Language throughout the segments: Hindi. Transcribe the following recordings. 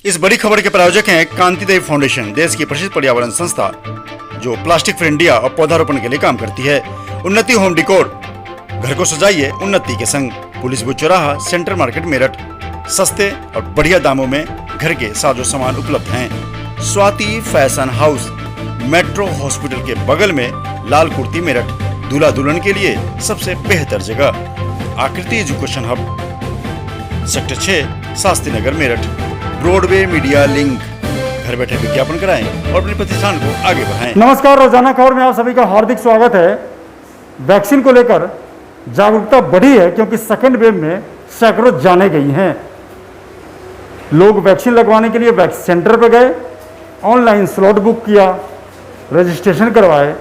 इस बड़ी खबर के प्रायोजक हैं कांतिदेव फाउंडेशन, देश की प्रसिद्ध पर्यावरण संस्था जो प्लास्टिक फ्री इंडिया और पौधारोपण के लिए काम करती है। उन्नति होम डिकोर, घर को सजाइए उन्नति के संग। पुलिस बुथ चौराहा, सेंट्रल मार्केट मेरठ। सस्ते और बढ़िया दामों में घर के साजो सामान उपलब्ध हैं। Swati fashion house, metro hospital के बगल में, लाल कुर्ती मेरठ। दूल्हा दुल्हन के लिए सबसे बेहतर जगह। आकृति education hub, sector 6, Shastri Nagar Meerut. Broadway media link, घर बैठे विज्ञापन कराएं और अपने प्रतिष्ठान को आगे बढ़ाएं। नमस्कार, रोजाना खबर में आप सभी का हार्दिक स्वागत है। वैक्सीन को लेकर जागरूकता बढ़ी है क्योंकि सेकेंड वेव में सैकड़ों जाने गई हैं। लोग वैक्सीन लगवाने के लिए वैक्सीन सेंटर पर गए, ऑनलाइन स्लॉट बुक किया, रजिस्ट्रेशन करवाए।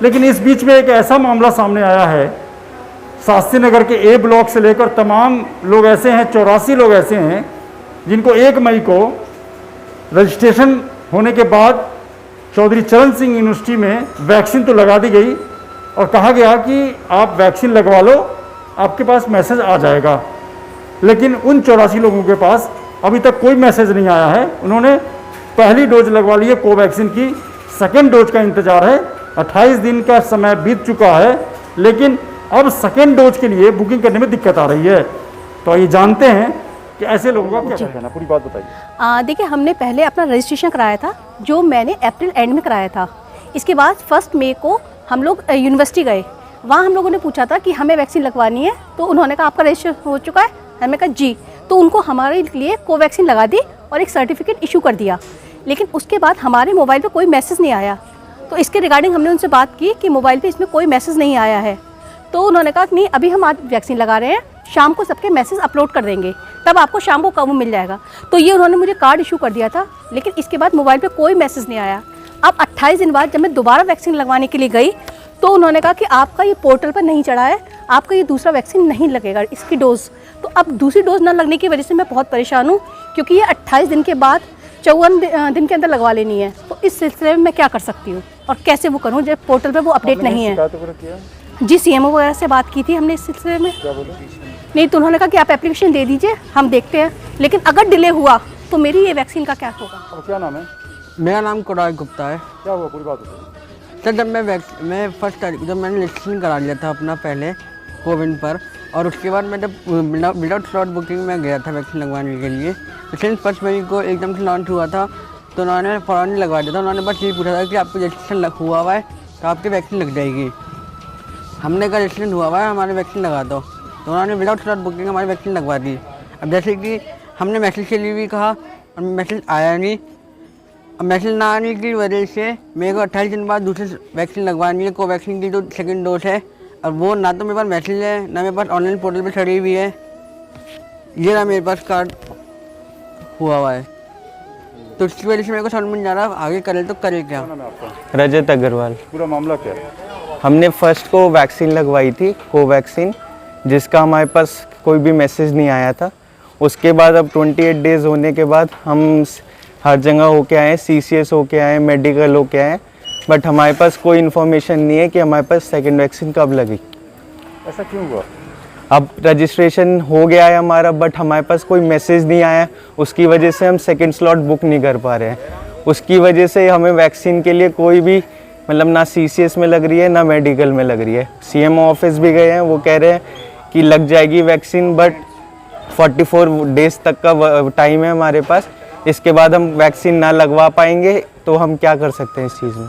लेकिन इस बीच में एक ऐसा मामला सामने आया है, शास्त्री नगर के ए ब्लॉक से लेकर तमाम लोग ऐसे हैं, 84 लोग ऐसे हैं जिनको 1 मई को रजिस्ट्रेशन होने के बाद चौधरी चरण सिंह यूनिवर्सिटी में वैक्सीन तो लगा दी गई और कहा गया कि आप वैक्सीन लगवा लो, आपके पास मैसेज आ जाएगा। लेकिन उन 84 लोगों के पास अभी तक कोई मैसेज नहीं आया है। उन्होंने पहली डोज लगवा ली है कोवैक्सीन की, सेकेंड डोज का इंतजार है। 28 दिन का समय बीत चुका है, लेकिन अब सेकेंड डोज के लिए बुकिंग करने में दिक्कत आ रही है। तो आइए जानते हैं कि ऐसे लोगों का क्या कहना, पूरी बात बताइए। देखिए, हमने पहले अपना रजिस्ट्रेशन कराया था, जो मैंने अप्रैल एंड में कराया था। इसके बाद 1 मई को हम लोग यूनिवर्सिटी गए। वहाँ हम लोगों ने पूछा था कि हमें वैक्सीन लगवानी है, तो उन्होंने कहा आपका रजिस्ट्रेशन हो चुका है। हमने कहा जी, तो उनको हमारे लिए कोवैक्सीन लगा दी और एक सर्टिफिकेट इशू कर दिया। लेकिन उसके बाद हमारे मोबाइल पर कोई मैसेज नहीं आया। तो इसके रिगार्डिंग हमने उनसे बात की कि मोबाइल पे इसमें कोई मैसेज नहीं आया है। तो उन्होंने कहा नहीं, अभी हम आज वैक्सीन लगा रहे हैं, शाम को सबके मैसेज अपलोड कर देंगे, तब आपको शाम को कब मिल जाएगा। तो ये उन्होंने मुझे कार्ड इशू कर दिया था, लेकिन इसके बाद मोबाइल पे कोई मैसेज नहीं आया। अब 28 दिन बाद जब मैं दोबारा वैक्सीन लगवाने के लिए गई, तो उन्होंने कहा कि आपका ये पोर्टल पर नहीं चढ़ा है, आपका ये दूसरा वैक्सीन नहीं लगेगा, इसकी डोज। तो अब दूसरी डोज ना लगने की वजह से मैं बहुत परेशान हूँ, क्योंकि ये 28 दिन के बाद 54 दिन के अंदर लगवा लेनी है। तो इस सिलसिले में मैं क्या कर सकती हूँ और कैसे वो करूँ जब पोर्टल पर वो अपडेट नहीं है। जी, CMO वगैरह से बात की थी हमने इस सिलसिले में। नहीं, तो उन्होंने कहा कि आप एप्लीकेशन दे दीजिए, हम देखते हैं, लेकिन अगर डिले हुआ तो मेरी ये वैक्सीन का क्या होगा। क्या नाम है? मेरा नाम कुराग गुप्ता है। क्या हुआ, पूरी बात बताइए। सर, जब मैं फर्स्ट तारीख जब मैंने रजिस्ट्रेशन करा लिया था अपना पहले कोविन पर, और उसके बाद मैं जब विदाउट स्लॉट बुकिंग में गया था वैक्सीन लगवाने के लिए, लेकिन 1 मई को एकदम से लॉन्च हुआ था, तो उन्होंने फ़ौरन लगवा दिया था। उन्होंने बस यही पूछा था कि आपको रजिस्ट्रेशन हुआ हुआ है तो आपकी वैक्सीन लग जाएगी। हमने कहा रजिस्ट्रेशन हुआ हुआ है, हमारी वैक्सीन लगा दो। तो उन्होंने विदाउट स्लॉट बुकिंग हमारी वैक्सीन लगवा दी। अब जैसे कि हमने मैसेज के लिए भी कहा और मैसेज आया नहीं। अब मैसेज ना आने की वजह से मेरे को 28 दिन बाद दूसरी वैक्सीन लगवानी है, कोवैक्सीन की जो सेकंड डोज है। और वो ना तो मेरे पास मैसेज है, ना मेरे पास ऑनलाइन पोर्टल पे चढ़ी हुई है, ये ना मेरे पास कार्ड हुआ हुआ है। तो इसकी वजह से मेरे को समझ में नहीं आ रहा आगे करे तो करे क्या। रजत अग्रवाल। पूरा मामला क्या है? हमने फर्स्ट को वैक्सीन लगवाई थी कोवैक्सीन, जिसका हमारे पास कोई भी मैसेज नहीं आया था। उसके बाद अब 28 डेज़ होने के बाद हम हर जगह होके आए, CCS होके आए, मेडिकल होके आए, बट हमारे पास कोई इन्फॉर्मेशन नहीं है कि हमारे पास सेकंड वैक्सीन कब लगी। ऐसा क्यों हुआ? अब रजिस्ट्रेशन हो गया है हमारा, बट हमारे पास कोई मैसेज नहीं आया, उसकी वजह से हम सेकंड स्लॉट बुक नहीं कर पा रहे हैं। उसकी वजह से हमें वैक्सीन के लिए कोई भी मतलब ना CCS में लग रही है, ना मेडिकल में लग रही है। CMO ऑफिस भी गए हैं, वो कह रहे हैं कि लग जाएगी वैक्सीन, बट 44 डेज़ तक का टाइम है हमारे पास। इसके बाद हम वैक्सीन ना लगवा पाएंगे तो हम क्या कर सकते हैं इस चीज़ में।